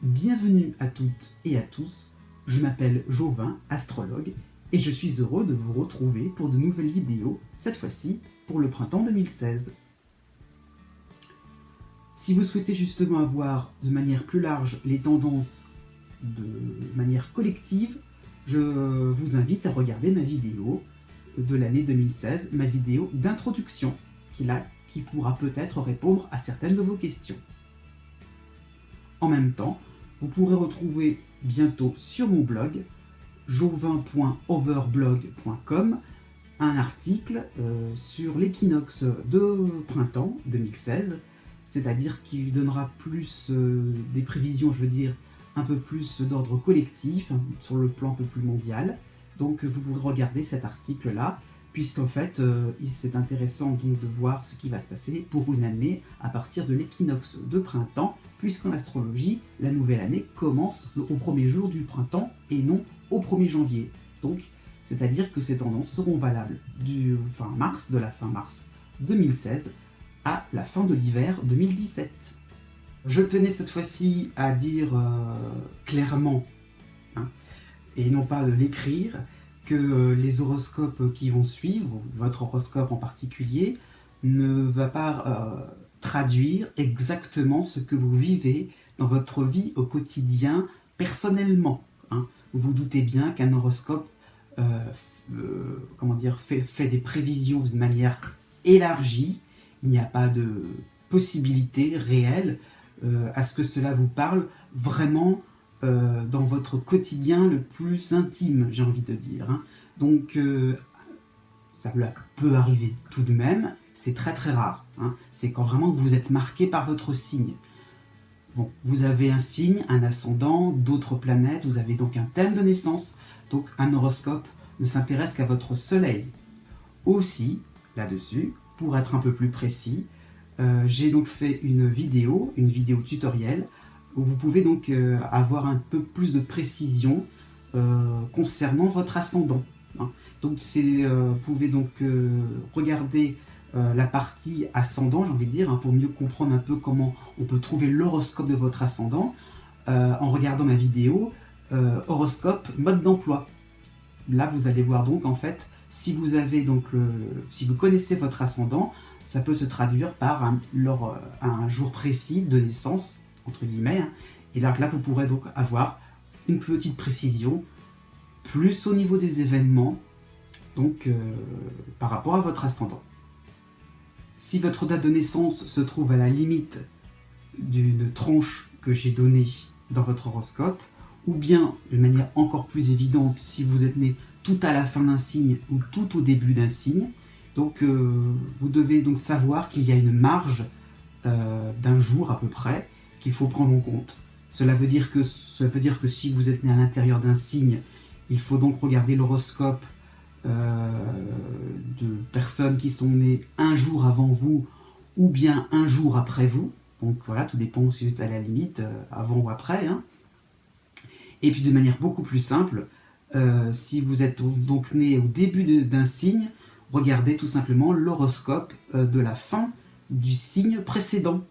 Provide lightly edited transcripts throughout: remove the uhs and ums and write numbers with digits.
Bienvenue à toutes et à tous, je m'appelle Jovin, astrologue, et je suis heureux de vous retrouver pour de nouvelles vidéos, cette fois-ci pour le printemps 2016. Si vous souhaitez justement avoir de manière plus large les tendances de manière collective, je vous invite à regarder ma vidéo de l'année 2016, ma vidéo d'introduction, qui pourra peut-être répondre à certaines de vos questions. En même temps, vous pourrez retrouver bientôt sur mon blog jovin.overblog.com un article sur l'équinoxe de printemps 2016, c'est-à-dire qui donnera plus des prévisions, je veux dire, un peu plus d'ordre collectif, sur le plan un peu plus mondial. Donc vous pourrez regarder cet article-là, puisqu'en fait, c'est intéressant donc de voir ce qui va se passer pour une année à partir de l'équinoxe de printemps, puisqu'en astrologie, la nouvelle année commence au premier jour du printemps et non au 1er janvier. Donc, c'est-à-dire que ces tendances seront valables de la fin mars 2016 à la fin de l'hiver 2017. Je tenais cette fois-ci à dire clairement, et non pas de l'écrire, que les horoscopes qui vont suivre, votre horoscope en particulier, ne va pas traduire exactement ce que vous vivez dans votre vie au quotidien personnellement. Vous vous doutez bien qu'un horoscope fait des prévisions d'une manière élargie. Il n'y a pas de possibilité réelle à ce que cela vous parle vraiment dans votre quotidien le plus intime, j'ai envie de dire. Donc, ça peut arriver tout de même, c'est très très rare. C'est quand vraiment vous êtes marqué par votre signe. Bon, vous avez un signe, un ascendant, d'autres planètes, vous avez donc un thème de naissance, donc un horoscope ne s'intéresse qu'à votre soleil. Aussi, là-dessus, pour être un peu plus précis, j'ai donc fait une vidéo tutoriel, où vous pouvez donc avoir un peu plus de précision concernant votre ascendant. Donc vous pouvez donc regarder la partie ascendant, j'ai envie de dire, pour mieux comprendre un peu comment on peut trouver l'horoscope de votre ascendant, en regardant ma vidéo horoscope mode d'emploi. Là vous allez voir donc en fait, si vous connaissez votre ascendant, ça peut se traduire par un jour précis de naissance, entre guillemets, et là vous pourrez donc avoir une petite précision, plus au niveau des événements, donc par rapport à votre ascendant. Si votre date de naissance se trouve à la limite d'une tranche que j'ai donnée dans votre horoscope, ou bien de manière encore plus évidente, si vous êtes né tout à la fin d'un signe ou tout au début d'un signe, donc vous devez donc savoir qu'il y a une marge d'un jour à peu près qu'il faut prendre en compte. Cela veut dire que si vous êtes né à l'intérieur d'un signe, il faut donc regarder l'horoscope de personnes qui sont nées un jour avant vous ou bien un jour après vous. Donc voilà, tout dépend si vous êtes à la limite, avant ou après. Et puis de manière beaucoup plus simple, si vous êtes donc né au début d'un signe, regardez tout simplement l'horoscope de la fin du signe précédent.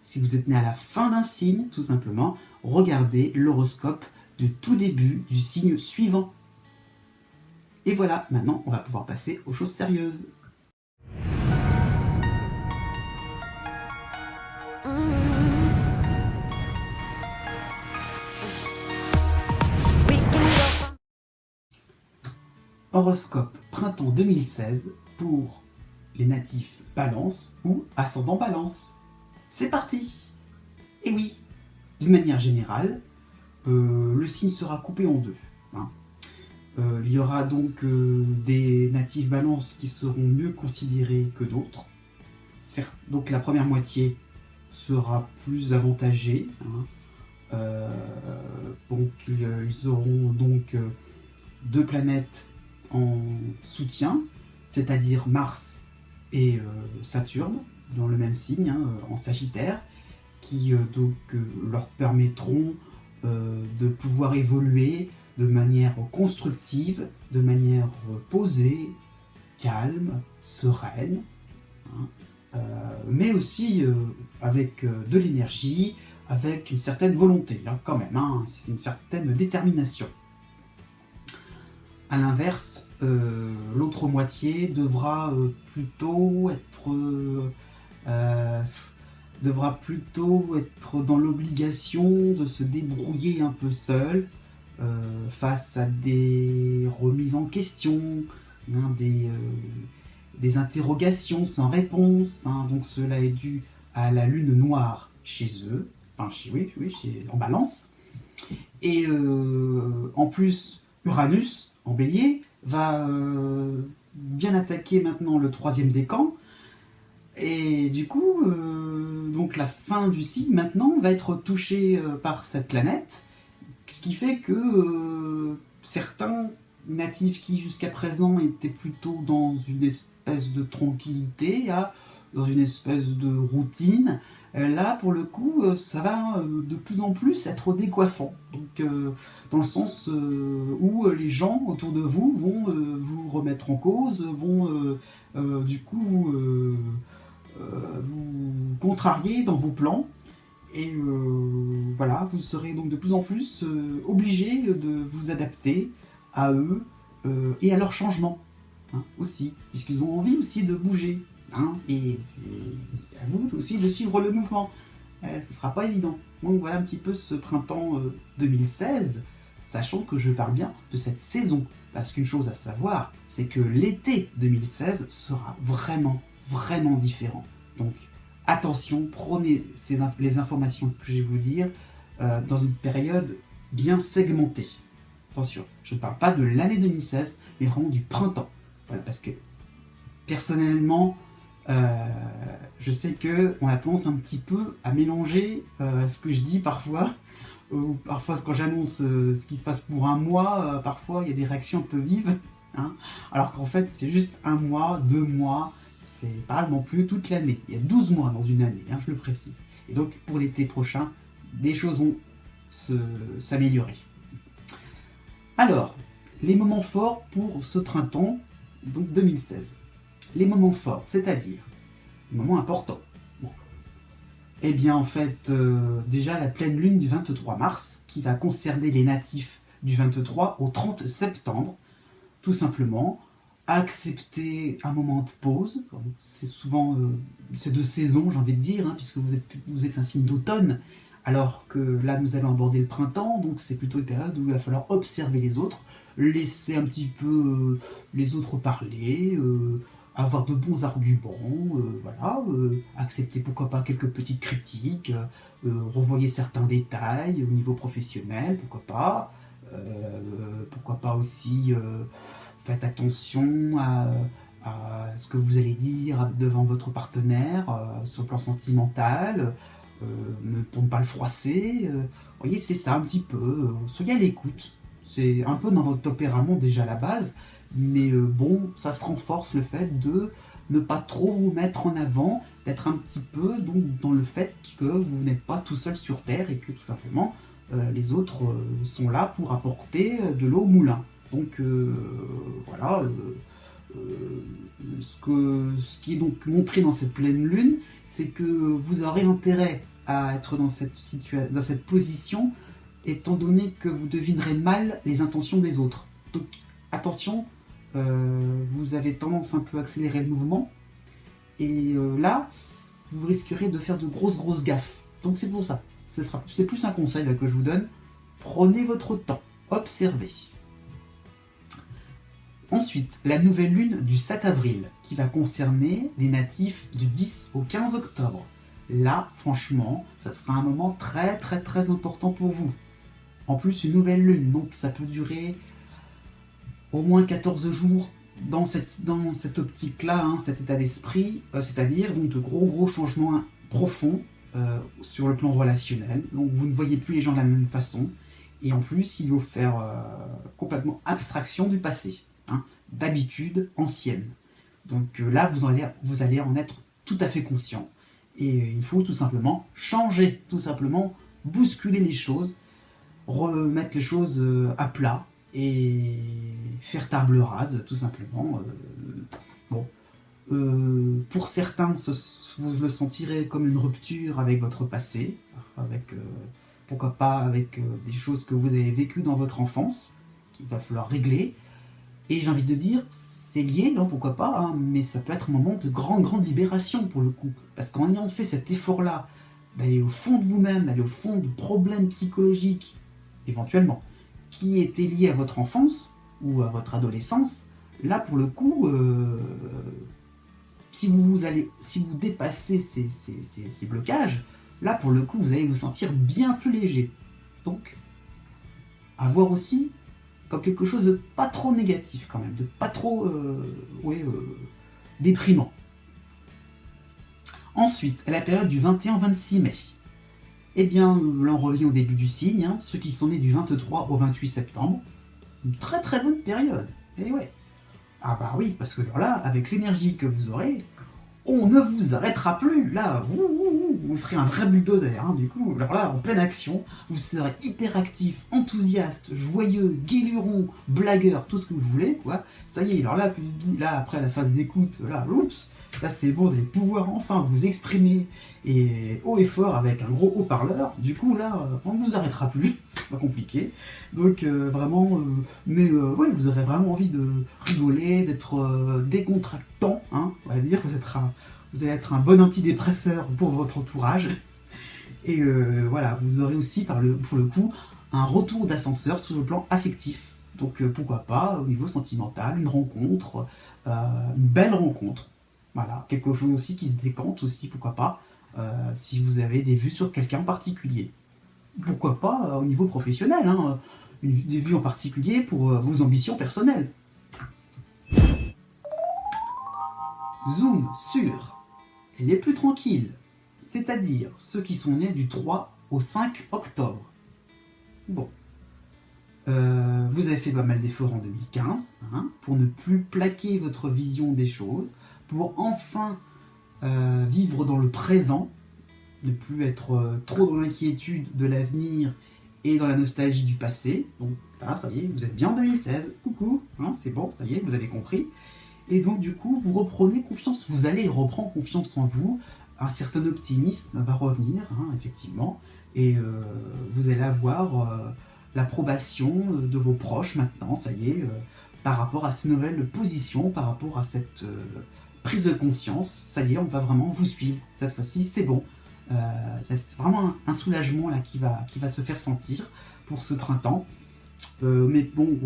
Si vous êtes né à la fin d'un signe, tout simplement, regardez l'horoscope du tout début du signe suivant. Et voilà, maintenant on va pouvoir passer aux choses sérieuses. Horoscope printemps 2016 pour les natifs Balance ou ascendant Balance. C'est parti! Et oui, d'une manière générale, le signe sera coupé en deux. Il y aura donc des natifs Balance qui seront mieux considérés que d'autres. Donc la première moitié sera plus avantagée. Donc ils auront donc deux planètes en soutien, c'est-à-dire Mars et Saturne, dans le même signe, en Sagittaire, qui leur permettront de pouvoir évoluer de manière constructive, de manière posée, calme, sereine, mais aussi avec de l'énergie, avec une certaine volonté, là, quand même, hein, c'est une certaine détermination. A l'inverse, l'autre moitié devra plutôt être dans l'obligation de se débrouiller un peu seul face à des remises en question, hein, des interrogations sans réponse. Hein, donc cela est dû à la lune noire chez eux, enfin en balance. Et en plus, Uranus, en bélier, va bien attaquer maintenant le troisième décan. Et du coup, donc la fin du signe maintenant va être touchée par cette planète, ce qui fait que certains natifs qui jusqu'à présent étaient plutôt dans une espèce de tranquillité, dans une espèce de routine, là pour le coup ça va de plus en plus être décoiffant. Donc, dans le sens où les gens autour de vous vont vous remettre en cause, vont du coup vous contrarier dans vos plans. Et voilà, vous serez donc de plus en plus obligé de vous adapter à eux et à leurs changements, hein, aussi, puisqu'ils ont envie aussi de bouger. Hein, et c'est à vous aussi de suivre le mouvement. Ce ne sera pas évident. Donc voilà un petit peu ce printemps 2016, sachant que je parle bien de cette saison. Parce qu'une chose à savoir, c'est que l'été 2016 sera vraiment, vraiment différent. Donc attention, prenez les informations que je vais vous dire dans une période bien segmentée. Attention, je ne parle pas de l'année 2016, mais vraiment du printemps. Voilà, parce que personnellement, je sais qu'on a tendance un petit peu à mélanger ce que je dis parfois, ou parfois quand j'annonce ce qui se passe pour un mois, parfois il y a des réactions un peu vives, hein, alors qu'en fait c'est juste un mois, 2 mois, c'est pas non plus toute l'année. Il y a 12 mois dans une année, hein, je le précise. Et donc pour l'été prochain, des choses vont s'améliorer. Alors, les moments forts pour ce printemps, donc 2016. Les moments forts, c'est-à-dire les moments importants. Bon. Eh bien en fait, déjà la pleine lune du 23 mars, qui va concerner les natifs du 23 au 30 septembre, tout simplement, accepter un moment de pause. C'est souvent c'est de saison, j'ai envie de dire, hein, puisque vous êtes un signe d'automne, alors que là nous allons aborder le printemps, donc c'est plutôt une période où il va falloir observer les autres, laisser un petit peu les autres parler, avoir de bons arguments, voilà, accepter pourquoi pas quelques petites critiques, revoyer certains détails au niveau professionnel, pourquoi pas aussi faites attention à ce que vous allez dire devant votre partenaire sur le plan sentimental, pour ne pas le froisser. Vous voyez, c'est ça un petit peu. Soyez à l'écoute. C'est un peu dans votre tempérament déjà à la base, mais bon, ça se renforce le fait de ne pas trop vous mettre en avant, d'être un petit peu donc, dans le fait que vous n'êtes pas tout seul sur Terre et que tout simplement les autres sont là pour apporter de l'eau au moulin. Donc voilà, ce qui est donc montré dans cette pleine lune, c'est que vous aurez intérêt à être dans cette position, étant donné que vous devinerez mal les intentions des autres. Donc attention, vous avez tendance un peu à accélérer le mouvement, et là, vous risquerez de faire de grosses gaffes. Donc c'est pour ça, c'est plus un conseil là, que je vous donne, prenez votre temps, observez. Ensuite, la nouvelle lune du 7 avril, qui va concerner les natifs du 10 au 15 octobre. Là, franchement, ça sera un moment très important pour vous. En plus, une nouvelle lune, donc ça peut durer au moins 14 jours dans cette optique-là, hein, cet état d'esprit, c'est-à-dire donc de gros changements profonds sur le plan relationnel. Donc vous ne voyez plus les gens de la même façon, et en plus, il faut faire complètement abstraction du passé, hein, d'habitudes anciennes. Donc là, vous allez en être tout à fait conscient. Et il faut tout simplement changer, tout simplement bousculer les choses, remettre les choses à plat et faire table rase, tout simplement. Bon, Pour certains, vous le sentirez comme une rupture avec votre passé, avec, pourquoi pas avec des choses que vous avez vécues dans votre enfance, qu'il va falloir régler. Et j'ai envie de dire, c'est lié, hein, pourquoi pas, hein, mais ça peut être un moment de grande libération pour le coup. Parce qu'en ayant fait cet effort-là, d'aller au fond de vous-même, d'aller au fond de problèmes psychologiques, éventuellement, qui étaient liés à votre enfance ou à votre adolescence, là pour le coup, si vous dépassez ces blocages, là pour le coup vous allez vous sentir bien plus léger. Donc, à voir aussi comme quelque chose de pas trop négatif quand même, de pas trop déprimant. Ensuite, à la période du 21-26 mai, eh bien, là on revient au début du signe, hein, ceux qui sont nés du 23 au 28 septembre, une très bonne période. Et ouais. Ah bah oui, parce que là, avec l'énergie que vous aurez, on ne vous arrêtera plus. Là, vous serez un vrai bulldozer, hein, du coup. Alors là, en pleine action, vous serez hyperactif, enthousiaste, joyeux, guéluron, blagueur, tout ce que vous voulez, quoi. Ça y est, alors là après la phase d'écoute, là c'est bon, vous allez pouvoir enfin vous exprimer et haut et fort avec un gros haut-parleur. Du coup, là, on ne vous arrêtera plus, c'est pas compliqué. Donc, vraiment, ouais, vous aurez vraiment envie de rigoler, d'être décontractant, hein, on va dire. Vous allez être un bon antidépresseur pour votre entourage. Et voilà, vous aurez aussi, pour le coup, un retour d'ascenseur sur le plan affectif. Donc, pourquoi pas, au niveau sentimental, une rencontre, une belle rencontre. Voilà, quelque chose aussi qui se décante aussi, pourquoi pas, si vous avez des vues sur quelqu'un en particulier. Pourquoi pas au niveau professionnel, hein, des vues en particulier pour vos ambitions personnelles. Zoom sur les plus tranquilles, c'est-à-dire ceux qui sont nés du 3 au 5 octobre. Bon. Vous avez fait pas mal d'efforts en 2015, hein, pour ne plus plaquer votre vision des choses, pour enfin vivre dans le présent, ne plus être trop dans l'inquiétude de l'avenir et dans la nostalgie du passé. Donc là, ça y est, vous êtes bien en 2016, coucou, hein, c'est bon, ça y est, vous avez compris. Et donc du coup, vous reprenez confiance, vous allez reprendre confiance en vous, un certain optimisme va revenir, hein, effectivement, et vous allez avoir l'approbation de vos proches maintenant, ça y est, par rapport à ces nouvelles positions, par rapport à cette prise de conscience, ça y est, on va vraiment vous suivre, cette fois-ci, c'est bon. C'est vraiment un soulagement là qui va se faire sentir pour ce printemps. Mais bon,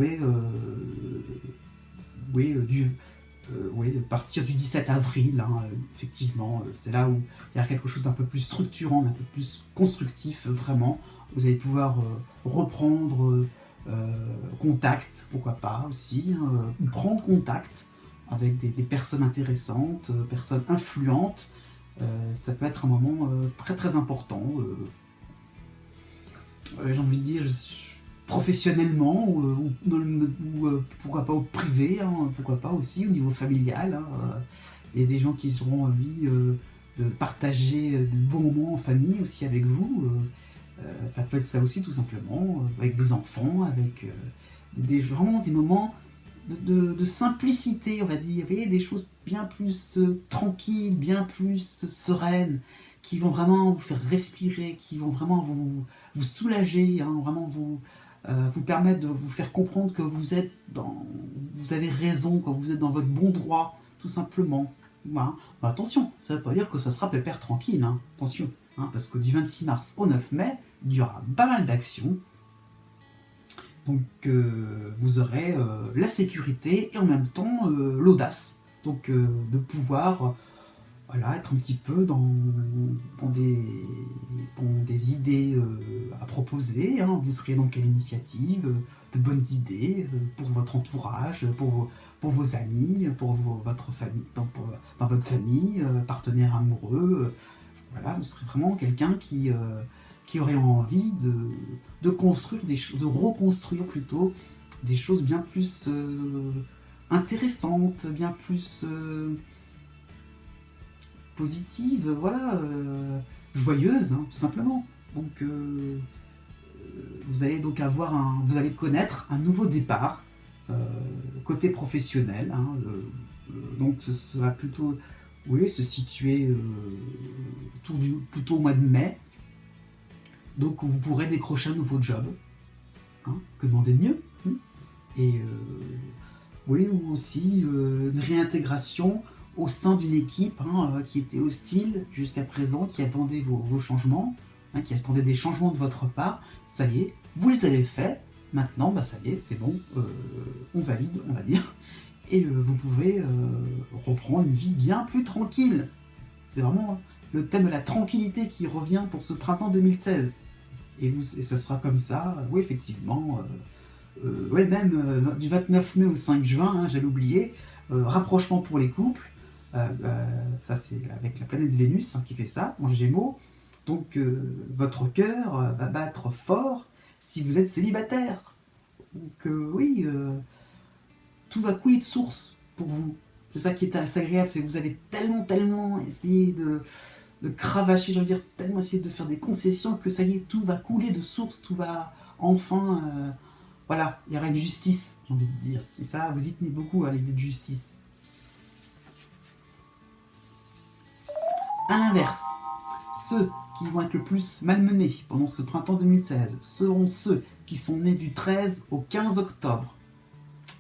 à partir du 17 avril, hein, effectivement, c'est là où il y a quelque chose d'un peu plus structurant, d'un peu plus constructif, vraiment. Vous allez pouvoir reprendre contact, pourquoi pas aussi, hein, prendre contact avec des personnes intéressantes, personnes influentes. Ça peut être un moment très important. J'ai envie de dire, professionnellement, ou pourquoi pas au privé, hein, pourquoi pas aussi au niveau familial. Hein, il y a des gens qui auront envie de partager de bons moments en famille aussi avec vous. Ça peut être ça aussi tout simplement, avec des enfants, avec vraiment des moments de simplicité, on va dire. Vous voyez, des choses bien plus tranquilles, bien plus sereines, qui vont vraiment vous faire respirer, qui vont vraiment vous soulager, hein, vraiment vous permettre de vous faire comprendre que vous avez raison, que vous êtes dans votre bon droit, tout simplement. Voilà. Bah, attention, ça ne veut pas dire que ça sera pépère tranquille, hein. Attention, hein, parce que du 26 mars au 9 mai, il y aura pas mal d'actions. Donc vous aurez la sécurité et en même temps l'audace, donc de pouvoir être un petit peu dans des idées à proposer, hein. Vous serez dans quelle initiative, de bonnes idées pour votre entourage, pour vos amis, pour votre famille, dans votre famille, partenaires amoureux. Voilà, vous serez vraiment quelqu'un qui aurait envie de construire de reconstruire plutôt des choses bien plus intéressantes, bien plus positives, voilà, joyeuses, hein, tout simplement. Donc vous allez donc vous allez connaître un nouveau départ côté professionnel, hein, donc ce sera plutôt, oui, se situer plutôt au mois de mai. Donc vous pourrez décrocher un nouveau job. Hein, que demander de mieux, hein. Et oui, ou aussi une réintégration au sein d'une équipe, hein, qui était hostile jusqu'à présent, qui attendait vos changements, hein, qui attendait des changements de votre part. Ça y est, vous les avez faits. Maintenant, bah, ça y est, c'est bon, on valide, on va dire. Et vous pouvez reprendre une vie bien plus tranquille. C'est vraiment le thème de la tranquillité qui revient pour ce printemps 2016. Et ça sera comme ça, oui, effectivement. Ouais, même du 29 mai au 5 juin, hein, j'avais oublié, rapprochement pour les couples. Ça, c'est avec la planète Vénus, hein, qui fait ça, en Gémeaux. Donc, votre cœur va battre fort si vous êtes célibataire. Donc, oui, tout va couler de source pour vous. C'est ça qui est assez agréable, c'est que vous avez tellement essayé de cravacher, je veux dire, tellement essayer de faire des concessions que ça y est, tout va couler de source, tout va enfin... voilà, il y aura une justice, j'ai envie de dire. Et ça, vous y tenez beaucoup à l'idée de justice. A l'inverse, ceux qui vont être le plus malmenés pendant ce printemps 2016 seront ceux qui sont nés du 13 au 15 octobre.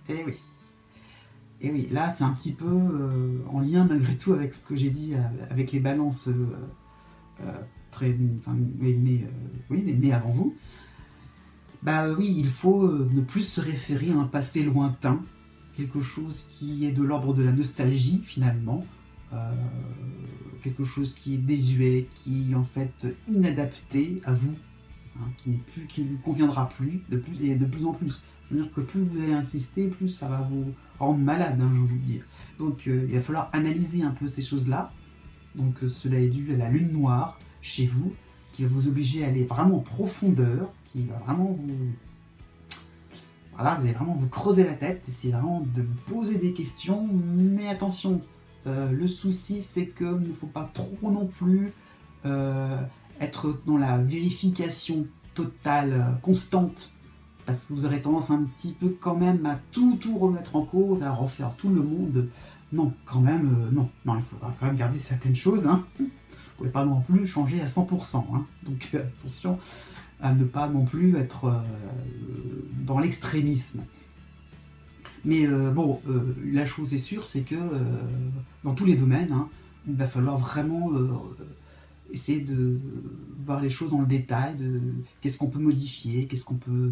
Eh oui. Et oui, là c'est un petit peu en lien malgré tout avec ce que j'ai dit avec les balances nés avant vous. Bah oui, il faut ne plus se référer à un passé lointain, quelque chose qui est de l'ordre de la nostalgie finalement, quelque chose qui est désuet, qui est en fait inadapté à vous, hein, qui ne vous conviendra plus, et de plus en plus. Je veux dire que plus vous allez insister, plus ça va vous rendre malade, hein, j'ai envie de dire. Donc il va falloir analyser un peu ces choses-là. Donc cela est dû à la lune noire chez vous, qui va vous obliger à aller vraiment en profondeur, qui va vraiment vous... Voilà, vous allez vraiment vous creuser la tête, essayer vraiment de vous poser des questions, mais attention, le souci c'est qu'il ne faut pas trop non plus être dans la vérification totale, constante, parce que vous aurez tendance un petit peu quand même à tout remettre en cause, à refaire tout le monde. Non, quand même, non, il faudra quand même garder certaines choses, hein. Vous ne pouvez pas non plus changer à 100%, hein. Donc attention à ne pas non plus être dans l'extrémisme. Mais la chose est sûre, c'est que dans tous les domaines, hein, il va falloir vraiment essayer de voir les choses dans le détail, de qu'est-ce qu'on peut modifier, qu'est-ce qu'on peut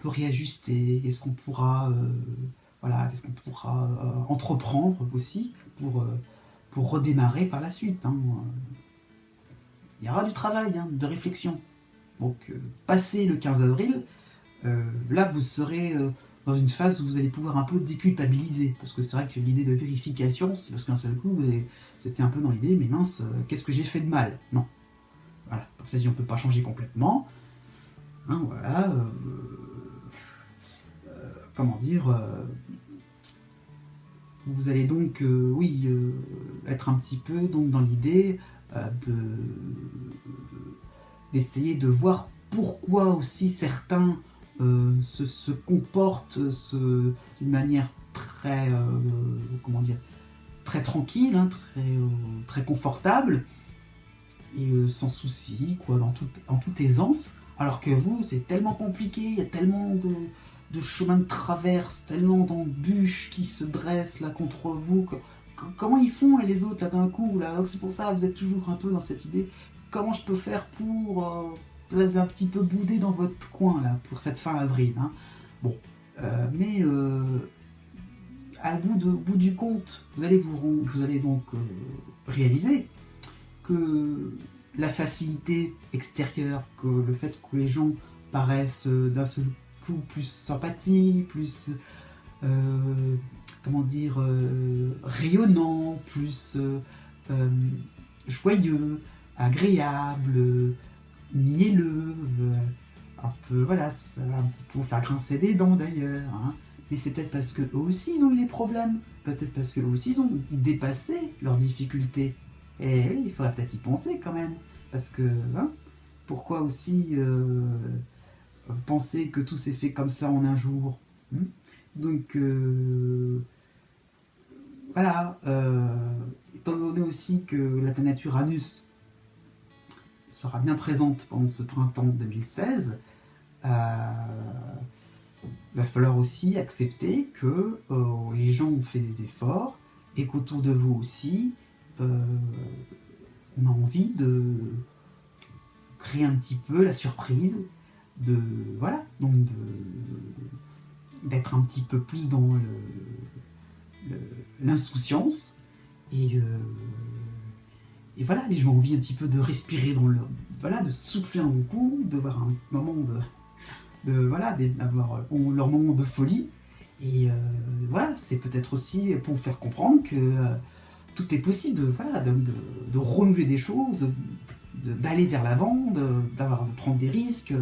réajuster, qu'est-ce qu'on pourra entreprendre aussi pour redémarrer par la suite, hein. Il y aura du travail, hein, de réflexion. Donc, passé le 15 avril, là vous serez dans une phase où vous allez pouvoir un peu déculpabiliser, parce que c'est vrai que l'idée de vérification, c'est parce qu'un seul coup, c'était un peu dans l'idée, mais mince, qu'est-ce que j'ai fait de mal? Non. Voilà, comme ça dit, on ne peut pas changer complètement. Hein, voilà. Comment dire vous allez donc, être un petit peu donc, dans l'idée d'essayer de voir pourquoi aussi certains se comportent d'une manière très, très tranquille, hein, très confortable, et sans souci, quoi, en toute aisance, alors que vous, c'est tellement compliqué, il y a tellement de chemins de traverse, tellement d'embûches qui se dressent là contre vous. Comment ils font les autres là d'un coup là? C'est pour ça que vous êtes toujours un peu dans cette idée. Comment je peux faire pour vous êtes un petit peu boudé dans votre coin là pour cette fin avril, hein. Bon, mais au bout du compte, vous allez donc réaliser que la facilité extérieure, que le fait que les gens paraissent d'un seul coup plus sympathiques, plus rayonnants, plus joyeux, agréables, mielleux, un peu, voilà, ça va un petit peu vous faire grincer des dents d'ailleurs, hein. Mais c'est peut-être parce qu'eux aussi ils ont eu des problèmes, peut-être parce qu'eux aussi ils ont dépassé leurs difficultés. Et oui, il faudrait peut-être y penser quand même, parce que, hein, pourquoi aussi penser que tout s'est fait comme ça en un jour, hein? Donc, voilà, étant donné aussi que la planète Uranus sera bien présente pendant ce printemps 2016, va falloir aussi accepter que les gens ont fait des efforts et qu'autour de vous aussi, on a envie de créer un petit peu la surprise, de voilà, donc d'être un petit peu plus dans l'insouciance et voilà, les gens ont envie un petit peu de respirer dans le voilà, de souffler un bon coup, de voir un moment voilà, d'avoir leur moment de folie. Et voilà, c'est peut-être aussi pour vous faire comprendre que tout est possible, voilà, de renouveler des choses, d'aller vers l'avant, de prendre des risques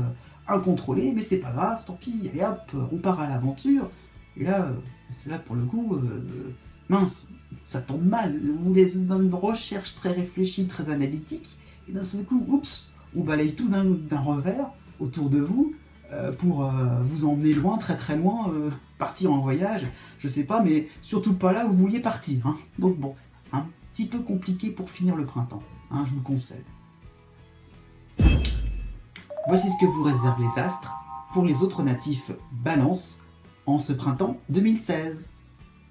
incontrôlés, mais c'est pas grave, tant pis, allez hop, on part à l'aventure. Et là, c'est là pour le coup, mince, ça tombe mal, vous êtes dans une recherche très réfléchie, très analytique, et d'un seul coup, oups, on balaye tout d'un revers autour de vous, pour vous emmener loin, très très loin, partir en voyage, je sais pas, mais surtout pas là où vous vouliez partir. Hein. Donc bon, un petit peu compliqué pour finir le printemps, hein, je vous le conseille. Voici ce que vous réservent les astres pour les autres natifs Balance en ce printemps 2016.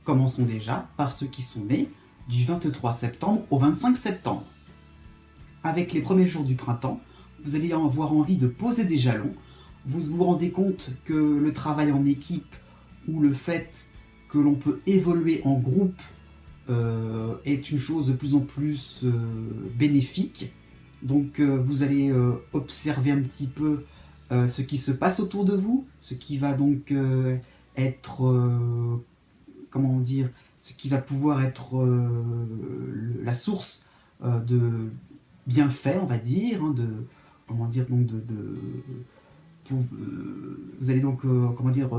Commençons déjà par ceux qui sont nés du 23 septembre au 25 septembre. Avec les premiers jours du printemps, vous allez avoir envie de poser des jalons. Vous vous rendez compte que le travail en équipe ou le fait que l'on peut évoluer en groupe est une chose de plus en plus bénéfique. Donc vous allez observer un petit peu ce qui se passe autour de vous, ce qui va donc être, comment dire, ce qui va pouvoir être la source de bienfaits, on va dire, hein, comment dire, donc vous allez donc, comment dire,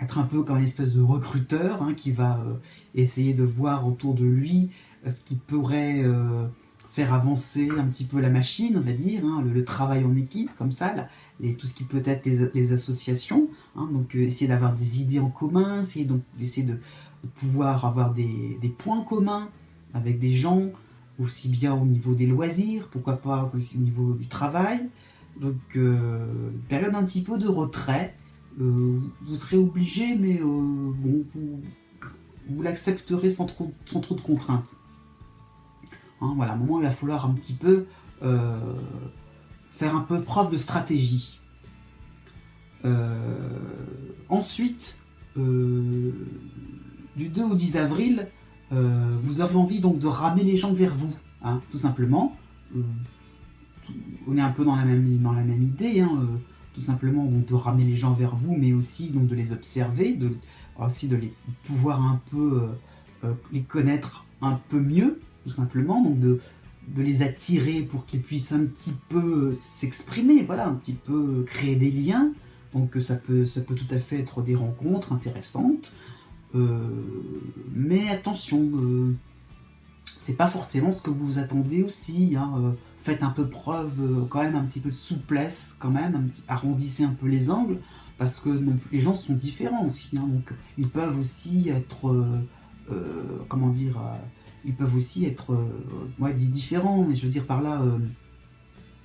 être un peu comme une espèce de recruteur hein, qui va essayer de voir autour de lui ce qui pourrait faire avancer un petit peu la machine, on va dire, hein, le travail en équipe, comme ça, là, tout ce qui peut être les associations, hein, donc essayer d'avoir des idées en commun, essayer de pouvoir avoir des points communs avec des gens, aussi bien au niveau des loisirs, pourquoi pas aussi au niveau du travail. Donc, période un petit peu de retrait. Vous serez obligé, mais bon, vous l'accepterez sans trop de contraintes. Hein, voilà, à un moment, il va falloir un petit peu faire un peu preuve de stratégie. Ensuite, du 2 au 10 avril, vous aurez envie donc de ramener les gens vers vous, hein, tout simplement. On est un peu dans la même idée, hein, tout simplement donc de ramener les gens vers vous, mais aussi donc de les observer, aussi de les pouvoir un peu les connaître un peu mieux, tout simplement, donc de les attirer pour qu'ils puissent un petit peu s'exprimer, voilà, un petit peu créer des liens. Donc ça peut tout à fait être des rencontres intéressantes, mais attention, c'est pas forcément ce que vous attendez aussi, hein, faites un peu preuve quand même un petit peu de souplesse, quand même, arrondissez un peu les angles, parce que les gens sont différents aussi, hein, donc ils peuvent aussi être, comment dire, ils peuvent aussi être différents, mais je veux dire par là,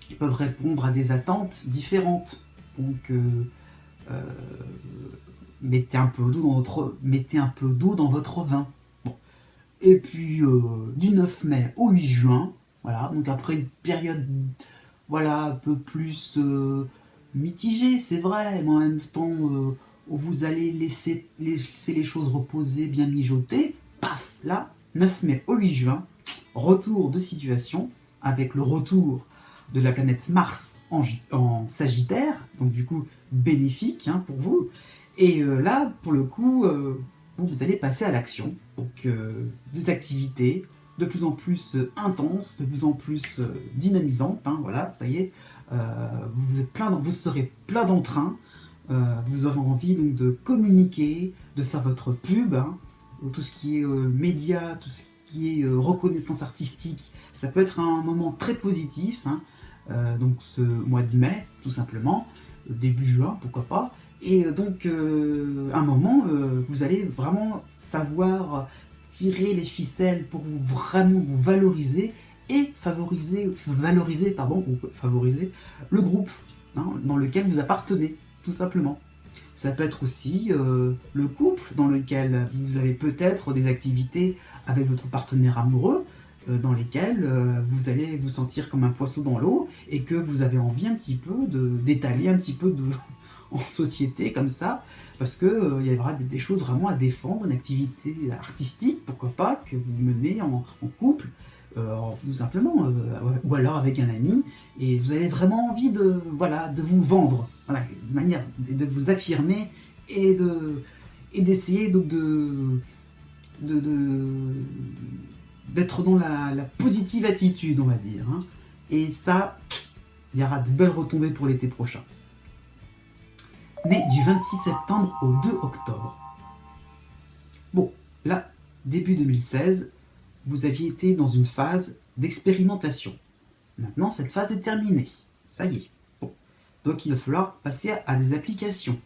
ils peuvent répondre à des attentes différentes. Donc mettez un peu d'eau dans votre vin. Bon. Et puis du 9 mai au 8 juin, voilà, donc après une période voilà, un peu plus mitigée, c'est vrai, mais en même temps où vous allez laisser les choses reposer, bien mijoter, paf, là, 9 mai au 8 juin, retour de situation, avec le retour de la planète Mars en Sagittaire, donc du coup bénéfique hein, pour vous. Et là, pour le coup, vous allez passer à l'action. Donc des activités de plus en plus intenses, de plus en plus dynamisantes. Hein, voilà, ça y est, vous serez plein d'entrain. Vous aurez envie donc de communiquer, de faire votre pub, hein, tout ce qui est média, tout ce qui est reconnaissance artistique. Ça peut être un moment très positif. Hein, donc ce mois de mai, tout simplement, début juin, pourquoi pas. Et donc, un moment, vous allez vraiment savoir tirer les ficelles pour vous vraiment vous valoriser et favoriser le groupe, hein, dans lequel vous appartenez, tout simplement. Ça peut être aussi le couple dans lequel vous avez peut-être des activités avec votre partenaire amoureux, dans lesquelles vous allez vous sentir comme un poisson dans l'eau et que vous avez envie un petit peu d'étaler un petit peu en société comme ça, parce que il y aura des choses vraiment à défendre, une activité artistique, pourquoi pas, que vous menez en couple, tout simplement, ou alors avec un ami, et vous avez vraiment envie de vous vendre, voilà, une manière de vous affirmer et d'essayer d'être dans la positive attitude, on va dire, hein. Et ça, il y aura de belles retombées pour l'été prochain. Mais du 26 septembre au 2 octobre. Bon, là, début 2016, vous aviez été dans une phase d'expérimentation. Maintenant, cette phase est terminée. Ça y est. Bon. Donc, il va falloir passer à des applications.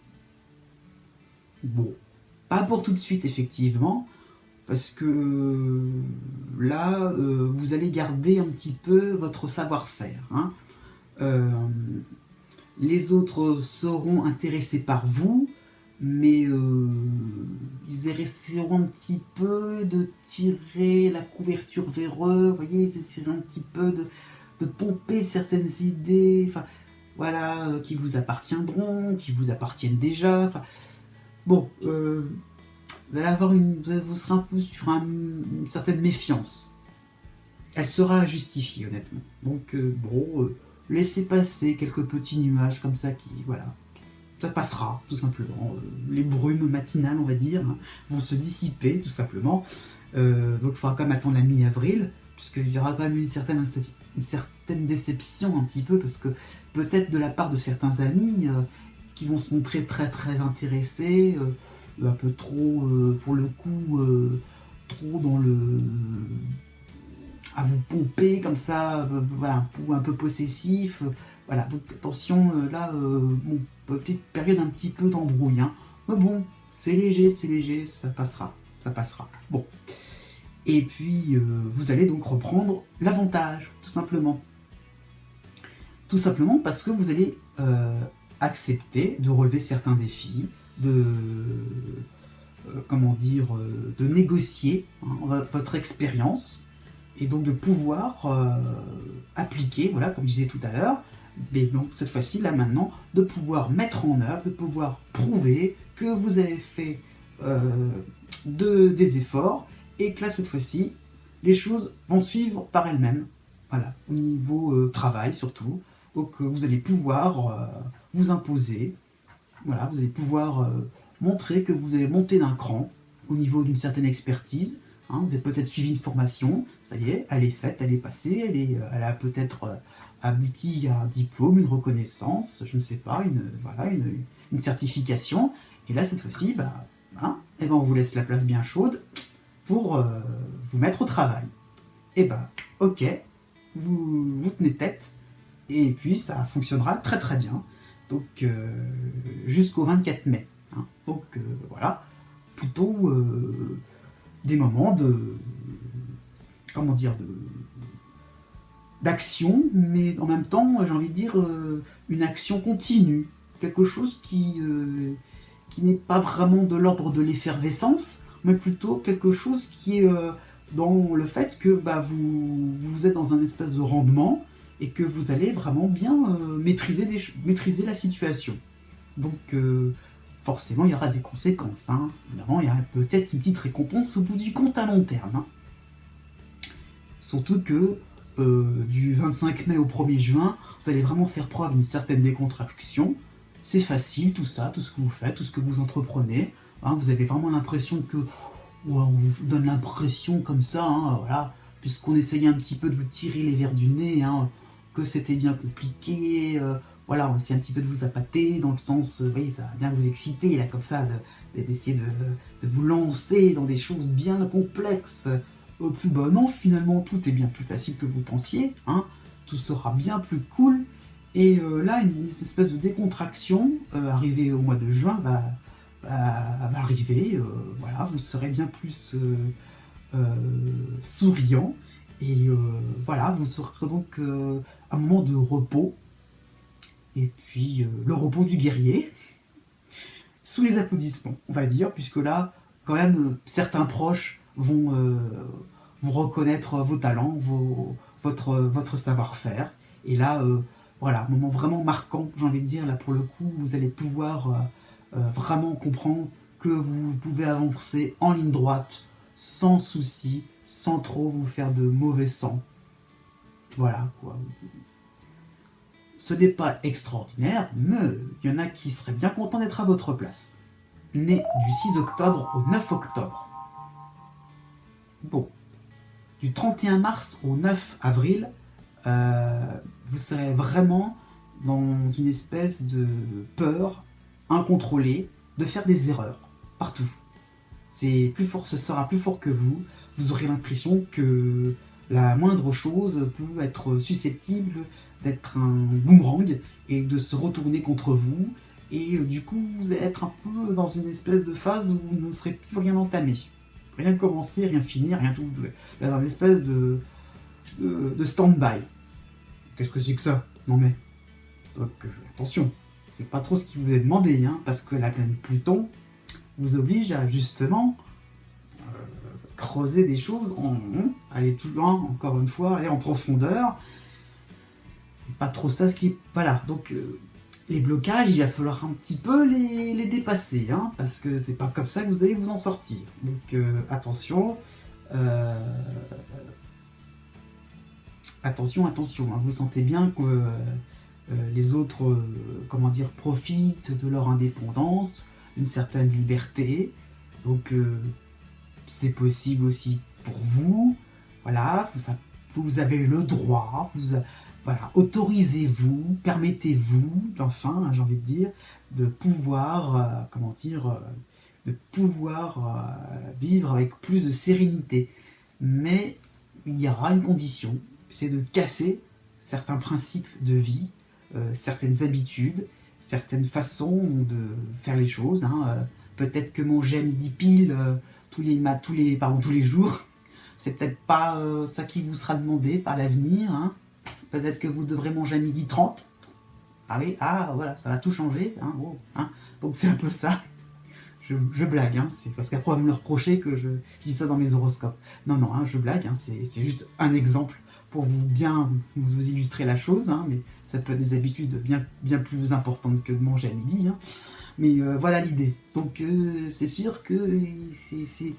Bon, pas pour tout de suite, effectivement, parce que là, vous allez garder un petit peu votre savoir-faire, hein. Les autres seront intéressés par vous, mais ils essaieront un petit peu de tirer la couverture vers eux, vous voyez, ils essaieront un petit peu de pomper certaines idées, enfin, voilà, qui vous appartiendront, qui vous appartiennent déjà, enfin, bon, vous allez vous serez un peu sur une certaine méfiance. Elle sera justifiée, honnêtement. Donc, laissez passer quelques petits nuages comme ça qui, voilà, ça passera, tout simplement. Les brumes matinales, on va dire, hein, vont se dissiper, tout simplement. Donc il faudra quand même attendre la mi-avril, puisqu'il y aura quand même une certaine déception un petit peu, parce que peut-être de la part de certains amis qui vont se montrer très très intéressés, un peu trop, pour le coup, trop dans à vous pomper comme ça, voilà, un peu possessif, voilà, donc attention, là, petite période un petit peu d'embrouille, hein. Mais bon, c'est léger, ça passera. Bon. Et puis, vous allez donc reprendre l'avantage, tout simplement. Tout simplement parce que vous allez accepter de relever certains défis, de négocier, hein, votre expérience, et donc de pouvoir appliquer, voilà, comme je disais tout à l'heure, mais donc cette fois-ci, là maintenant, de pouvoir mettre en œuvre, de pouvoir prouver que vous avez fait des efforts, et que là, cette fois-ci, les choses vont suivre par elles-mêmes, voilà, au niveau travail surtout. Donc vous allez pouvoir vous imposer, voilà, vous allez pouvoir montrer que vous avez monté d'un cran au niveau d'une certaine expertise, hein. Vous avez peut-être suivi une formation, ça y est, elle est faite, elle est passée, elle a peut-être abouti à un diplôme, une reconnaissance, je ne sais pas, une certification, et là cette fois-ci, on vous laisse la place bien chaude pour vous mettre au travail. Et ok, vous tenez tête, et puis ça fonctionnera très très bien, donc jusqu'au 24 mai. Hein. Donc voilà, plutôt des moments d'action, mais en même temps, j'ai envie de dire, une action continue, quelque chose qui n'est pas vraiment de l'ordre de l'effervescence, mais plutôt quelque chose qui est dans le fait que vous êtes dans un espèce de rendement et que vous allez vraiment bien maîtriser la situation. Donc forcément, il y aura des conséquences, hein. Évidemment, il y aura peut-être une petite récompense au bout du compte à long terme, hein. Surtout que du 25 mai au 1er juin, vous allez vraiment faire preuve d'une certaine décontraction. C'est facile, tout ça, tout ce que vous faites, tout ce que vous entreprenez, hein. Vous avez vraiment l'impression que... on vous donne l'impression comme ça, hein, voilà, puisqu'on essayait un petit peu de vous tirer les vers du nez, hein, que c'était bien compliqué, voilà, on essaie un petit peu de vous appâter, dans le sens, oui, ça va bien vous exciter, là, comme ça, d'essayer de vous lancer dans des choses bien complexes. Puis non, finalement, tout est bien plus facile que vous pensiez, hein, tout sera bien plus cool, et là, une espèce de décontraction, arrivée au mois de juin, va arriver, voilà, vous serez bien plus souriant. Et voilà, vous serez donc un moment de repos. Et puis le repos du guerrier, sous les applaudissements, on va dire, puisque là, quand même, certains proches vont vous reconnaître vos talents, votre savoir-faire. Et là, voilà, un moment vraiment marquant, j'ai envie de dire, là pour le coup, vous allez pouvoir vraiment comprendre que vous pouvez avancer en ligne droite, sans souci, sans trop vous faire de mauvais sang. Voilà, quoi. Ce n'est pas extraordinaire, mais il y en a qui seraient bien contents d'être à votre place. Né du 6 octobre au 9 octobre. Bon, du 31 mars au 9 avril, vous serez vraiment dans une espèce de peur incontrôlée de faire des erreurs, partout. C'est plus fort, ce sera plus fort que vous. Vous aurez l'impression que la moindre chose peut être susceptible d'être un boomerang et de se retourner contre vous. Et du coup, vous allez être un peu dans une espèce de phase où vous ne serez plus rien entamé. Rien commencer, rien finir, rien tout. Dans une espèce de stand-by. Qu'est-ce que c'est que ça? Non mais, donc, attention, c'est pas trop ce qui vous est demandé, hein, parce que la planète Pluton vous oblige à justement creuser des choses, aller plus loin, encore une fois, aller en profondeur. C'est pas trop ça ce qui... Voilà, donc les blocages, il va falloir un petit peu les dépasser, hein, parce que c'est pas comme ça que vous allez vous en sortir. Donc attention, attention, hein, vous sentez bien que les autres, comment dire, profitent de leur indépendance, une certaine liberté, donc c'est possible aussi pour vous, voilà, vous avez le droit, voilà, autorisez-vous, permettez-vous, enfin, j'ai envie de dire, de pouvoir, comment dire, de pouvoir vivre avec plus de sérénité. Mais il y aura une condition, c'est de casser certains principes de vie, certaines habitudes, certaines façons de faire les choses. Hein. Peut-être que manger à midi pile tous les jours, c'est peut-être pas ça qui vous sera demandé par l'avenir. Hein. Peut-être que vous devrez manger à midi 30. Ah oui, ah voilà, ça va tout changer. Hein, oh, hein. Donc c'est un peu ça. Je blague, hein, c'est parce qu'après on va me le reprocher que je dis ça dans mes horoscopes. Non, non, hein, je blague, hein, c'est juste un exemple pour vous illustrer la chose, hein, mais ça peut être des habitudes bien plus importantes que de manger à midi. Hein. Mais voilà l'idée. Donc c'est sûr que c'est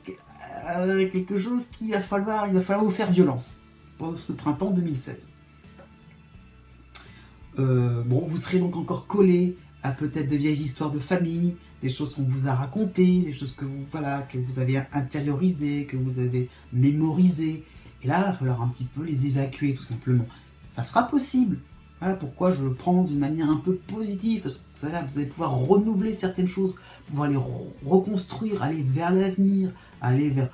quelque chose qu'il va falloir vous faire violence pour ce printemps 2016. Bon, vous serez donc encore collé à peut-être de vieilles histoires de famille, des choses qu'on vous a racontées, des choses que vous avez intériorisées, que vous avez mémorisées. Et là, il va falloir un petit peu les évacuer, tout simplement. Ça sera possible. Voilà pourquoi je le prends d'une manière un peu positive, parce que ça, là, vous allez pouvoir renouveler certaines choses, pouvoir les reconstruire, aller vers l'avenir, aller vers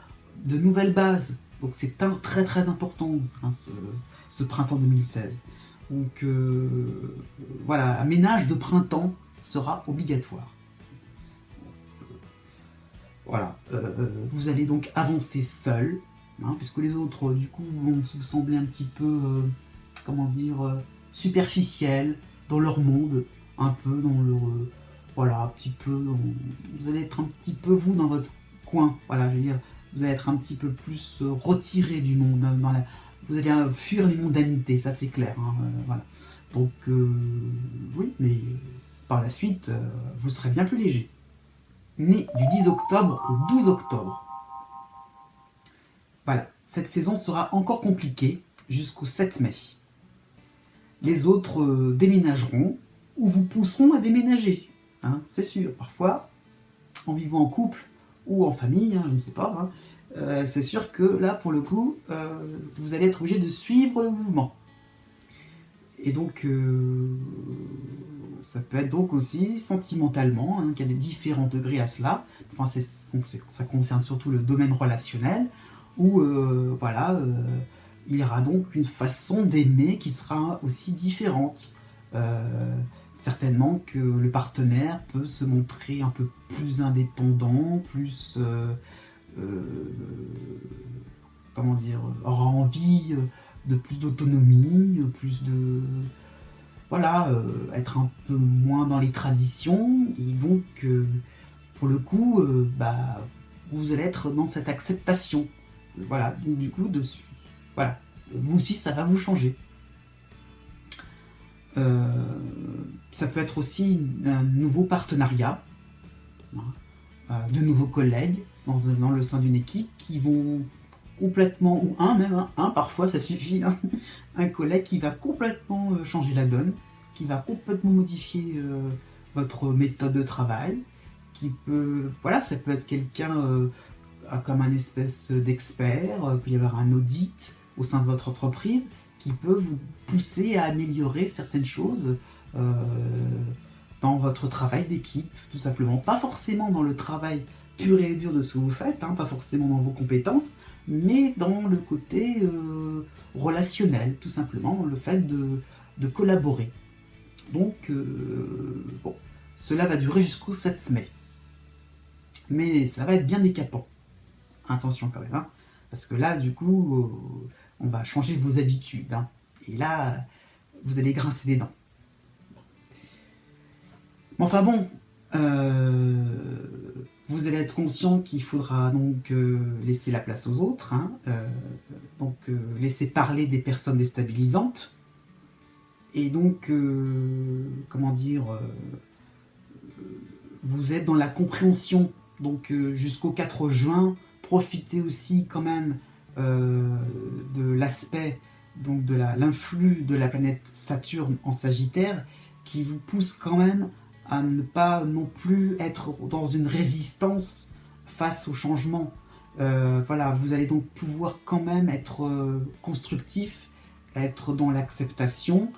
de nouvelles bases. Donc c'est très très important, hein, ce printemps 2016. Donc voilà, un ménage de printemps sera obligatoire. Voilà, vous allez donc avancer seul, hein, puisque les autres, du coup, vont vous sembler un petit peu, comment dire, superficiels dans leur monde, un peu dans leur... voilà, un petit peu... vous allez être un petit peu, vous, dans votre coin, voilà, je veux dire, vous allez être un petit peu plus retiré du monde, vous allez fuir les mondanités, ça c'est clair, hein, voilà. Donc, oui, mais par la suite, vous serez bien plus léger. Né du 10 octobre au 12 octobre. Voilà, cette saison sera encore compliquée jusqu'au 7 mai. Les autres déménageront ou vous pousseront à déménager, hein, c'est sûr. Parfois, en vivant en couple ou en famille, hein, je ne sais pas, hein, c'est sûr que là, pour le coup, vous allez être obligé de suivre le mouvement. Et donc, ça peut être donc aussi sentimentalement, hein, qu'il y a des différents degrés à cela. Enfin, ça concerne surtout le domaine relationnel, où voilà, il y aura donc une façon d'aimer qui sera aussi différente. Certainement que le partenaire peut se montrer un peu plus indépendant, plus comment dire, aura envie de plus d'autonomie, plus de... Voilà, être un peu moins dans les traditions, et donc, pour le coup, vous allez être dans cette acceptation. Voilà, donc du coup, voilà, vous aussi, ça va vous changer. Ça peut être aussi un nouveau partenariat, hein, de nouveaux collègues dans le sein d'une équipe qui vont complètement, ou un parfois ça suffit, hein, un collègue qui va complètement changer la donne, qui va complètement modifier votre méthode de travail, qui peut, voilà, ça peut être quelqu'un comme un espèce d'expert, il peut y avoir un audit au sein de votre entreprise qui peut vous pousser à améliorer certaines choses dans votre travail d'équipe, tout simplement. Pas forcément dans le travail pur et dur de ce que vous faites, hein, pas forcément dans vos compétences, mais dans le côté relationnel, tout simplement, le fait de collaborer. Donc, bon, cela va durer jusqu'au 7 mai. Mais ça va être bien décapant. Attention quand même, hein, parce que là, du coup, on va changer vos habitudes. Hein, et là, vous allez grincer des dents. Mais enfin bon, vous allez être conscient qu'il faudra donc laisser la place aux autres, hein, donc laisser parler des personnes déstabilisantes, et donc, comment dire, vous êtes dans la compréhension, donc jusqu'au 4 juin, profitez aussi quand même de l'aspect, donc de l'influx de la planète Saturne en Sagittaire, qui vous pousse quand même à ne pas non plus être dans une résistance face au changement. Voilà, vous allez donc pouvoir quand même être constructif, être dans l'acceptation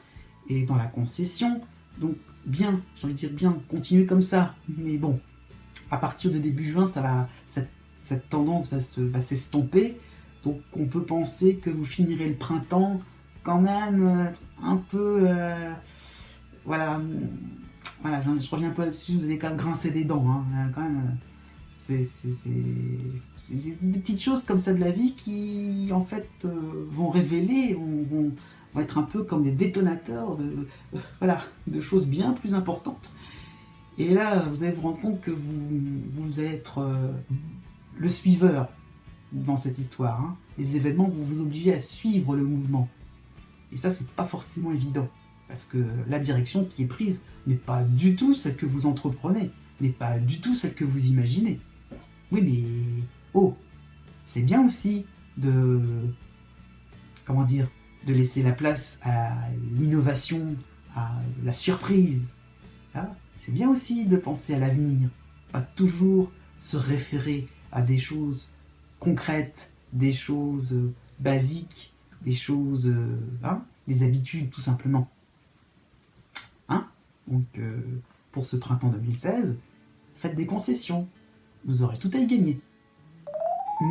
et dans la concession. Donc bien, j'ai envie de dire bien, continuez comme ça. Mais bon, à partir de début juin, cette tendance va s'estomper. Donc on peut penser que vous finirez le printemps quand même un peu... voilà, je reviens un peu là-dessus, vous allez quand même grincer des dents. Hein, quand même, c'est des petites choses comme ça de la vie qui, en fait, vont révéler, vont être un peu comme des détonateurs voilà, de choses bien plus importantes. Et là, vous allez vous rendre compte que vous allez être le suiveur dans cette histoire. Hein. Les événements vont vous obliger à suivre le mouvement. Et ça, c'est pas forcément évident. Parce que la direction qui est prise n'est pas du tout celle que vous entreprenez, n'est pas du tout celle que vous imaginez. Oui, mais oh, c'est bien aussi de, comment dire, de laisser la place à l'innovation, à la surprise. Hein, c'est bien aussi de penser à l'avenir, pas toujours se référer à des choses concrètes, des choses basiques, des choses, des habitudes tout simplement. Hein, donc, pour ce printemps 2016, faites des concessions, vous aurez tout à y gagner.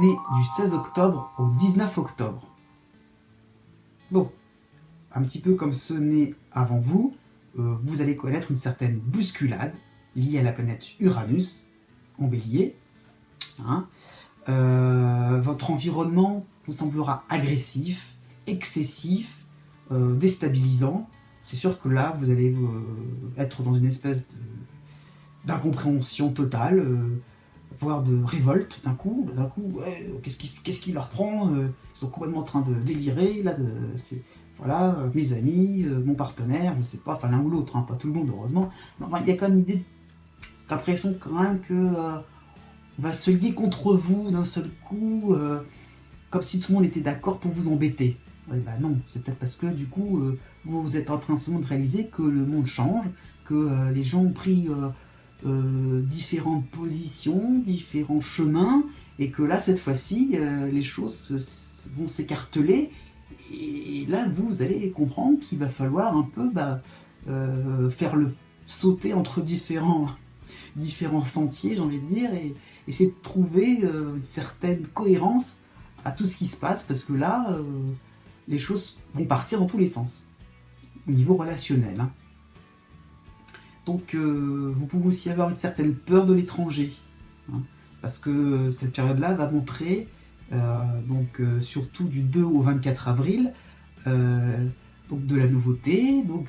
Né du 16 octobre au 19 octobre. Bon, un petit peu comme ceux nés avant vous, vous allez connaître une certaine bousculade liée à la planète Uranus, en bélier. Hein. Votre environnement vous semblera agressif, excessif, déstabilisant. C'est sûr que là, vous allez être dans une espèce d'incompréhension totale, voire de révolte d'un coup. Ouais, qu'est-ce qui leur prend, ils sont complètement en train de délirer. Là, voilà, mes amis, mon partenaire, je sais pas, enfin l'un ou l'autre, hein, pas tout le monde heureusement. Mais enfin, il y a quand même l'impression quand même que on va se lier contre vous d'un seul coup, comme si tout le monde était d'accord pour vous embêter. Ouais, bah non, c'est peut-être parce que du coup, vous êtes en train de réaliser que le monde change, que les gens ont pris différentes positions, différents chemins, et que là, cette fois-ci, les choses vont s'écarteler, et là, vous allez comprendre qu'il va falloir un peu faire le sauter entre différents sentiers, j'ai envie de dire, et essayer de trouver une certaine cohérence à tout ce qui se passe, parce que là, les choses vont partir dans tous les sens, au niveau relationnel. Hein. Donc, vous pouvez aussi avoir une certaine peur de l'étranger, hein, parce que cette période-là va montrer, surtout du 2 au 24 avril, donc de la nouveauté, donc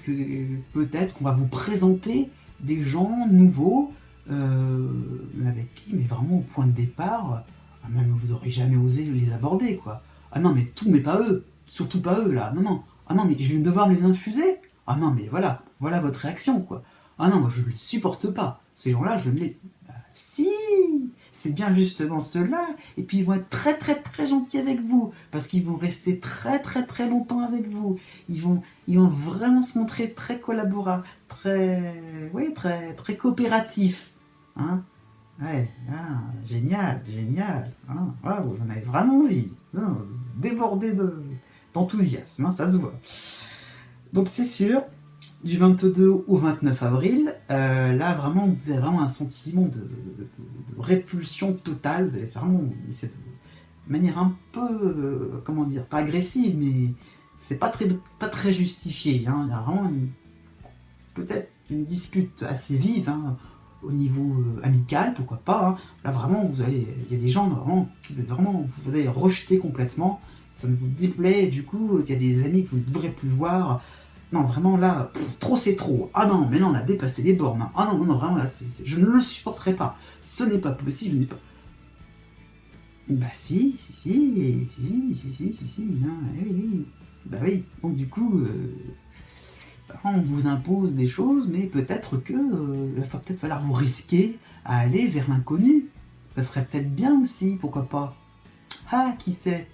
peut-être qu'on va vous présenter des gens nouveaux, avec qui, mais vraiment au point de départ, même vous n'aurez jamais osé les aborder, quoi. Ah non, mais tout, mais pas eux, surtout pas eux, là, non, non. Ah non, mais je vais devoir me les infuser. Ah non, mais voilà votre réaction, quoi. Ah non, moi je ne les supporte pas. Ces gens-là, je ne les... Bah, si, c'est bien justement ceux-là. Et puis ils vont être très très très gentils avec vous, parce qu'ils vont rester très très très longtemps avec vous. Ils vont vraiment se montrer très collaboratifs, très coopératifs. Hein. Ouais, génial, génial. Hein. Ouais, vous en avez vraiment envie. Ça, débordé d'enthousiasme, hein, ça se voit. Donc c'est sûr, du 22 au 29 avril, là vraiment, vous avez vraiment un sentiment de répulsion totale. Vous allez vraiment essayer de manière un peu, comment dire, pas agressive, mais c'est pas très justifié. Hein. Il y a vraiment peut-être une dispute assez vive, hein, au niveau amical, pourquoi pas. Hein. Là vraiment, il y a des gens vraiment, vous avez rejeté complètement. Ça ne vous déplaît, et du coup, il y a des amis que vous ne devrez plus voir. Non, vraiment, là, trop c'est trop. Ah non, mais là, on a dépassé les bornes. Hein. Ah non, non, non, vraiment, là, je ne le supporterai pas. Ce n'est pas possible, je n'ai pas... Bah si, hein, oui. Bah oui, donc du coup, on vous impose des choses, mais peut-être que il va peut-être falloir vous risquer à aller vers l'inconnu. Ça serait peut-être bien aussi, pourquoi pas. Ah, qui sait?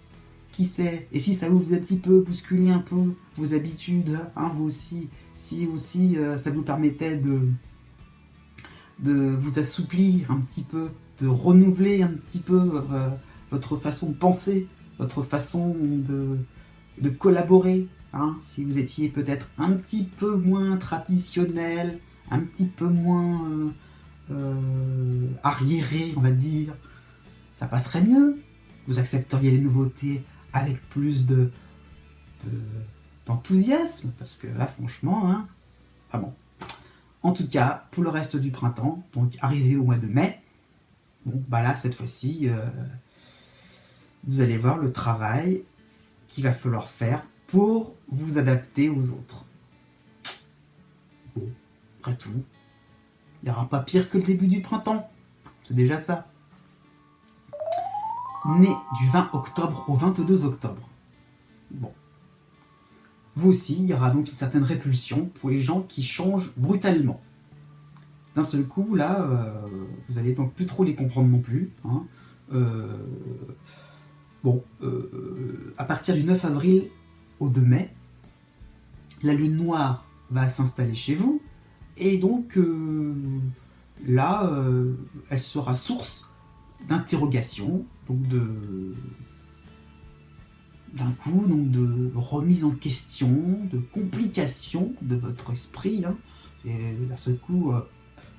Qui sait? Et si ça vous a un petit peu bousculé un peu vos habitudes, hein, vous aussi, si aussi ça vous permettait de vous assouplir un petit peu, de renouveler un petit peu votre façon de penser, votre façon de collaborer, hein, si vous étiez peut-être un petit peu moins traditionnel, un petit peu moins arriéré, on va dire, ça passerait mieux. Vous accepteriez les nouveautés avec plus d'enthousiasme, parce que là, franchement, hein, ah bon. En tout cas, pour le reste du printemps, donc arrivé au mois de mai, bon, bah là, cette fois-ci, vous allez voir le travail qu'il va falloir faire pour vous adapter aux autres. Bon, après tout, il n'y aura pas pire que le début du printemps. C'est déjà ça. Né du 20 octobre au 22 octobre. Bon. Vous aussi, il y aura donc une certaine répulsion pour les gens qui changent brutalement. D'un seul coup, là, vous allez donc plus trop les comprendre non plus. Hein. À partir du 9 avril au 2 mai, la lune noire va s'installer chez vous, et donc là, elle sera source d'interrogation, donc d'un coup, donc de remise en question, de complication de votre esprit. Hein. Et d'un seul coup,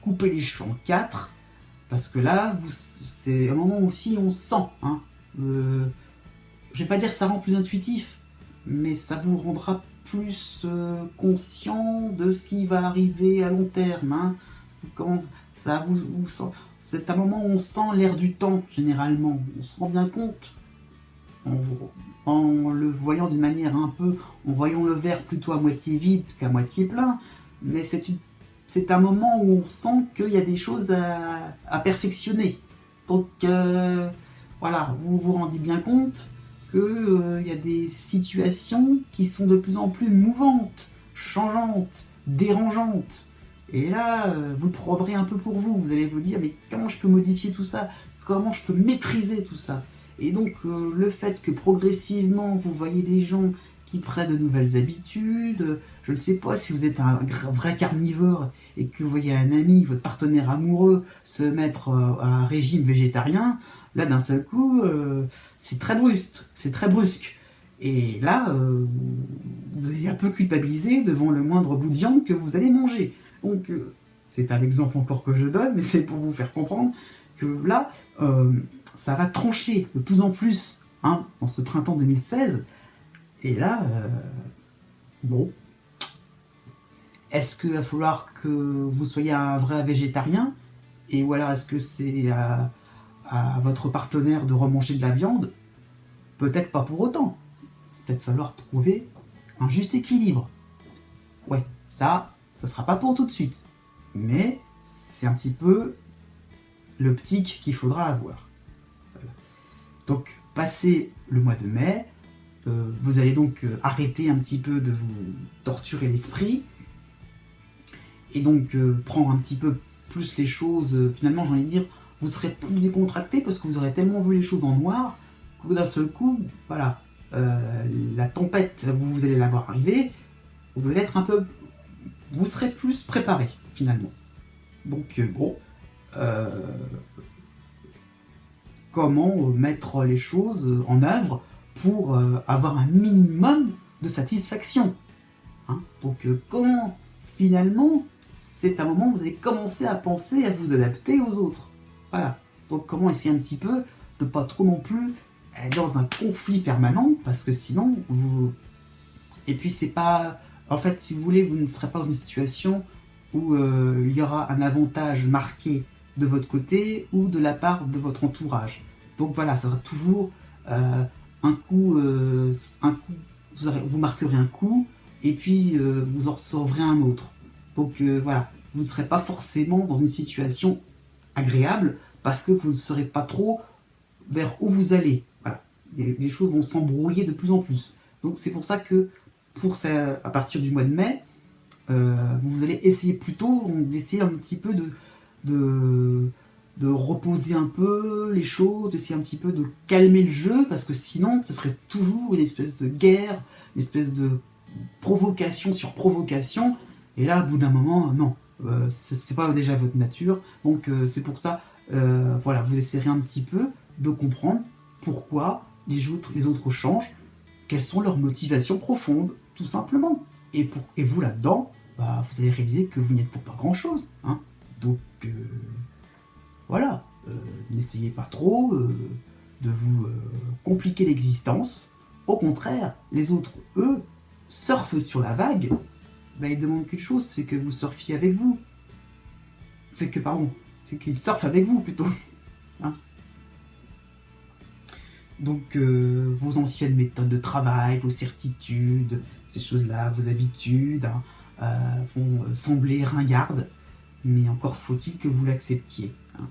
couper les cheveux en quatre, parce que là, c'est un moment aussi on sent. Hein, je vais pas dire que ça rend plus intuitif, mais ça vous rendra plus conscient de ce qui va arriver à long terme. Hein. C'est un moment où on sent l'air du temps, généralement. On se rend bien compte, en le voyant d'une manière un peu, en voyant le verre plutôt à moitié vide qu'à moitié plein, mais c'est un moment où on sent qu'il y a des choses à perfectionner. Donc voilà, vous vous rendez bien compte qu'il y a des situations qui sont de plus en plus mouvantes, changeantes, dérangeantes. Et là, vous le prendrez un peu pour vous. Vous allez vous dire, mais comment je peux modifier tout ça? Comment je peux maîtriser tout ça? Et donc, le fait que progressivement, vous voyez des gens qui prennent de nouvelles habitudes, je ne sais pas si vous êtes un vrai carnivore et que vous voyez un ami, votre partenaire amoureux, se mettre à un régime végétarien, là, d'un seul coup, c'est très brusque. Et là, vous allez un peu culpabiliser devant le moindre bout de viande que vous allez manger. Donc, c'est un exemple encore que je donne, mais c'est pour vous faire comprendre que là, ça va trancher de plus en plus, hein, dans ce printemps 2016. Et là, bon, est-ce qu'il va falloir que vous soyez un vrai végétarien? Et ou alors est-ce que c'est à votre partenaire de remanger de la viande, peut-être pas pour autant. Peut-être falloir trouver un juste équilibre. Ouais, ça sera pas pour tout de suite. Mais c'est un petit peu le tic qu'il faudra avoir. Voilà. Donc, passé le mois de mai, vous allez donc arrêter un petit peu de vous torturer l'esprit et donc prendre un petit peu plus les choses, finalement j'ai envie de dire, vous serez plus décontracté parce que vous aurez tellement vu les choses en noir que d'un seul coup, voilà, la tempête, vous allez la voir arriver, vous allez être un peu, vous serez plus préparé finalement. Donc bon, comment mettre les choses en œuvre pour avoir un minimum de satisfaction, hein. Donc comment finalement c'est un moment où vous allez commencer à penser à vous adapter aux autres. Voilà. Donc comment essayer un petit peu de pas trop non plus être dans un conflit permanent, parce que sinon vous... Et puis c'est pas... En fait, si vous voulez, vous ne serez pas dans une situation où il y aura un avantage marqué de votre côté ou de la part de votre entourage. Donc voilà, ça sera toujours un coup, vous marquerez un coup et puis vous en recevrez un autre. Donc voilà, vous ne serez pas forcément dans une situation agréable parce que vous ne saurez pas trop vers où vous allez. Voilà, les choses vont s'embrouiller de plus en plus. Donc c'est pour ça que à partir du mois de mai, vous allez essayer plutôt d'essayer un petit peu de reposer un peu les choses, d'essayer un petit peu de calmer le jeu, parce que sinon ce serait toujours une espèce de guerre, une espèce de provocation sur provocation, et là au bout d'un moment, non, c'est pas déjà votre nature, donc c'est pour ça, voilà, vous essayerez un petit peu de comprendre pourquoi les autres changent, quelles sont leurs motivations profondes, tout simplement. Et vous là-dedans, bah, vous allez réaliser que vous n'y êtes pour pas grand-chose, hein. Donc voilà, n'essayez pas trop de vous compliquer l'existence. Au contraire, les autres, eux, surfent sur la vague. Bah, ils demandent qu'une chose, c'est que vous surfiez avec vous. C'est qu'ils surfent avec vous plutôt. Hein. Donc vos anciennes méthodes de travail, vos certitudes, ces choses-là, vos habitudes, hein, vont sembler ringardes, mais encore faut-il que vous l'acceptiez. Hein.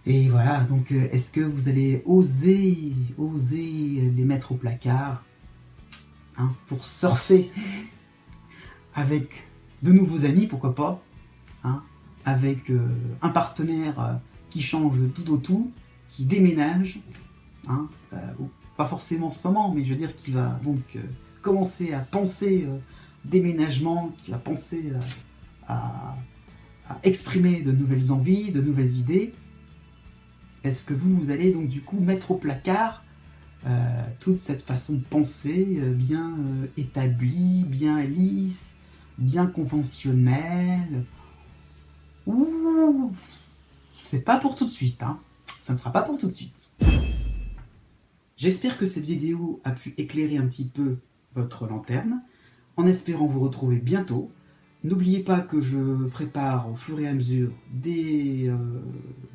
Et voilà, donc est-ce que vous allez oser les mettre au placard, hein, pour surfer avec de nouveaux amis, pourquoi pas, hein, avec un partenaire qui change tout au tout, qui déménage, hein, pas forcément en ce moment, mais je veux dire qui va donc commencer à penser déménagement, qui va penser à exprimer de nouvelles envies, de nouvelles idées. Est-ce que vous allez donc du coup mettre au placard toute cette façon de penser bien établie, bien lisse, bien conventionnelle? Ouh, c'est pas pour tout de suite, hein. Ça ne sera pas pour tout de suite. J'espère que cette vidéo a pu éclairer un petit peu votre lanterne, en espérant vous retrouver bientôt. N'oubliez pas que je prépare au fur et à mesure des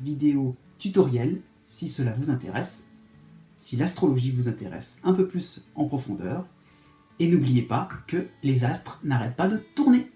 vidéos tutoriels, si cela vous intéresse, si l'astrologie vous intéresse un peu plus en profondeur. Et n'oubliez pas que les astres n'arrêtent pas de tourner.